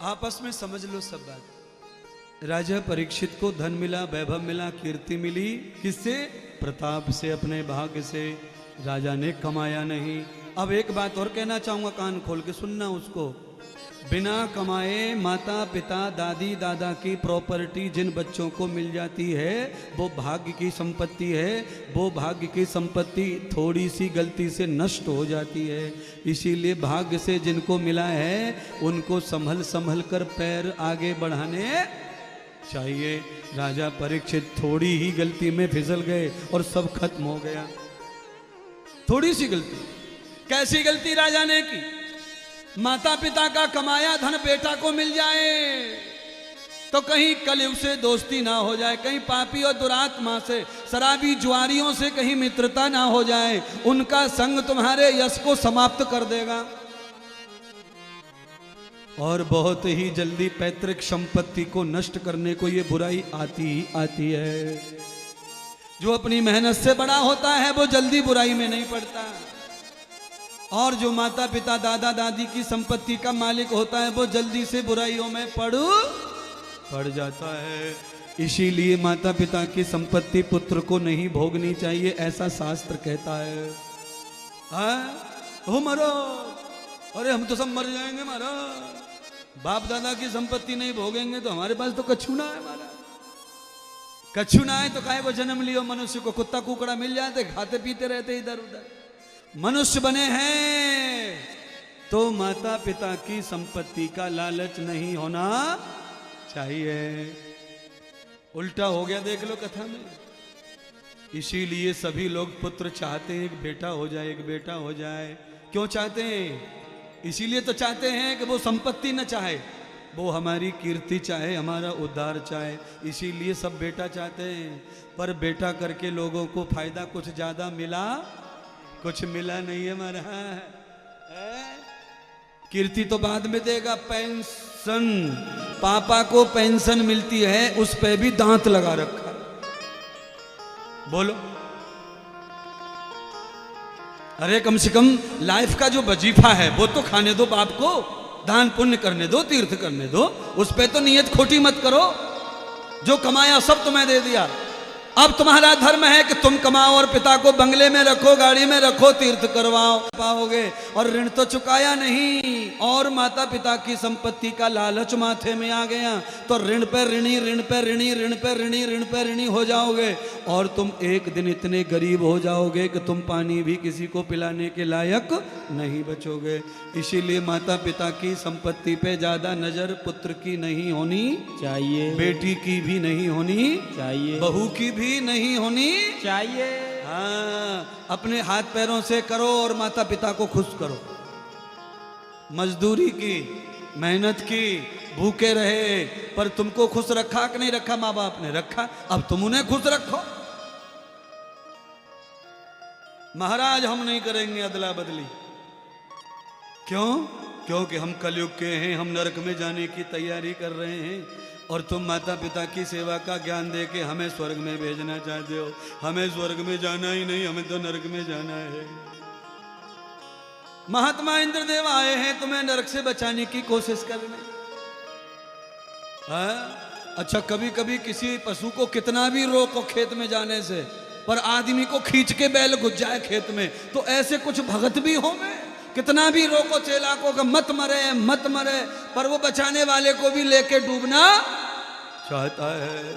आपस में समझ लो सब बात। राजा परीक्षित को धन मिला, वैभव मिला, कीर्ति मिली, किससे? प्रताप से, अपने भाग्य से। राजा ने कमाया नहीं। अब एक बात और कहना चाहूंगा, कान खोल के सुनना उसको। बिना कमाए माता पिता दादी दादा की प्रॉपर्टी जिन बच्चों को मिल जाती है वो भाग्य की संपत्ति है। वो भाग्य की संपत्ति थोड़ी सी गलती से नष्ट हो जाती है। इसीलिए भाग्य से जिनको मिला है उनको संभल संभल कर पैर आगे बढ़ाने चाहिए। राजा परीक्षित थोड़ी ही गलती में फिसल गए और सब खत्म हो गया। थोड़ी सी गलती। कैसी गलती राजा ने की? माता पिता का कमाया धन बेटा को मिल जाए तो कहीं कलयुग से दोस्ती ना हो जाए, कहीं पापी और दुरात्मा से, शराबी जुआरियों से कहीं मित्रता ना हो जाए। उनका संग तुम्हारे यश को समाप्त कर देगा। और बहुत ही जल्दी पैतृक संपत्ति को नष्ट करने को ये बुराई आती ही आती है। जो अपनी मेहनत से बड़ा होता है वो जल्दी बुराई में नहीं पड़ता, और जो माता पिता दादा दादी की संपत्ति का मालिक होता है वो जल्दी से बुराइयों में पड़ जाता है। इसीलिए माता पिता की संपत्ति पुत्र को नहीं भोगनी चाहिए, ऐसा शास्त्र कहता है। हो मरो, अरे हम तो सब मर जाएंगे महाराज। बाप दादा की संपत्ति नहीं भोगेंगे तो हमारे पास तो कछू ना है महाराज। कछू ना है तो काहे को जन्म लियो? मनुष्य को कुत्ता कुकड़ा मिल जाते, खाते पीते रहते इधर उधर। मनुष्य बने हैं तो माता पिता की संपत्ति का लालच नहीं होना चाहिए। उल्टा हो गया देख लो कथा में। इसीलिए सभी लोग पुत्र चाहते हैं, एक बेटा हो जाए, एक बेटा हो जाए। क्यों चाहते हैं? इसीलिए तो चाहते हैं कि वो संपत्ति न चाहे, वो हमारी कीर्ति चाहे, हमारा उद्धार चाहे। इसीलिए सब बेटा चाहते हैं। पर बेटा करके लोगों को फायदा कुछ ज्यादा मिला? कुछ मिला नहीं है महाराज। कीर्ति तो बाद में देगा। पेंशन, पापा को पेंशन मिलती है, उस पे भी दांत लगा रखा। बोलो, अरे कम से कम लाइफ का जो वजीफा है वो तो खाने दो बाप को, दान पुण्य करने दो, तीर्थ करने दो। उस पे तो नियत खोटी मत करो। जो कमाया सब तुम्हें दे दिया। अब तुम्हारा धर्म है कि तुम कमाओ और पिता को बंगले में रखो, गाड़ी में रखो, तीर्थ करवाओ, पाओगे। और ऋण तो चुकाया नहीं, और माता पिता की संपत्ति का लालच माथे में आ गया तो ऋण पे ऋणी, ऋण पे ऋणी, ऋण पे ऋणी, ऋण पे ऋणी हो जाओगे। और तुम एक दिन इतने गरीब हो जाओगे कि तुम पानी भी किसी को पिलाने के लायक नहीं बचोगे। इसीलिए माता पिता की संपत्ति पे ज्यादा नजर पुत्र की नहीं होनी चाहिए, बेटी की भी नहीं होनी चाहिए, बहू की भी नहीं होनी चाहिए। हाँ, अपने हाथ पैरों से करो और माता पिता को खुश करो। मजदूरी की, मेहनत की, भूखे रहे, पर तुमको खुश रखा कि नहीं रखा? माँ बाप ने रखा, अब तुम उन्हें खुश रखो। महाराज हम नहीं करेंगे अदला बदली। क्यों? क्योंकि हम कलयुग के हैं, हम नरक में जाने की तैयारी कर रहे हैं, और तुम माता पिता की सेवा का ज्ञान दे के हमें स्वर्ग में भेजना चाहते हो। हमें स्वर्ग में जाना ही नहीं, हमें तो नरक में जाना है। महात्मा इंद्रदेव आए हैं तुम्हें नरक से बचाने की कोशिश करने। अच्छा, कभी कभी किसी पशु को कितना भी रोको खेत में जाने से, पर आदमी को खींच के बैल घुस जाए खेत में, तो ऐसे कुछ भगत भी हो में। कितना भी रोको चेला को मत मरे मत मरे, पर वो बचाने वाले को भी लेके डूबना चाहता है।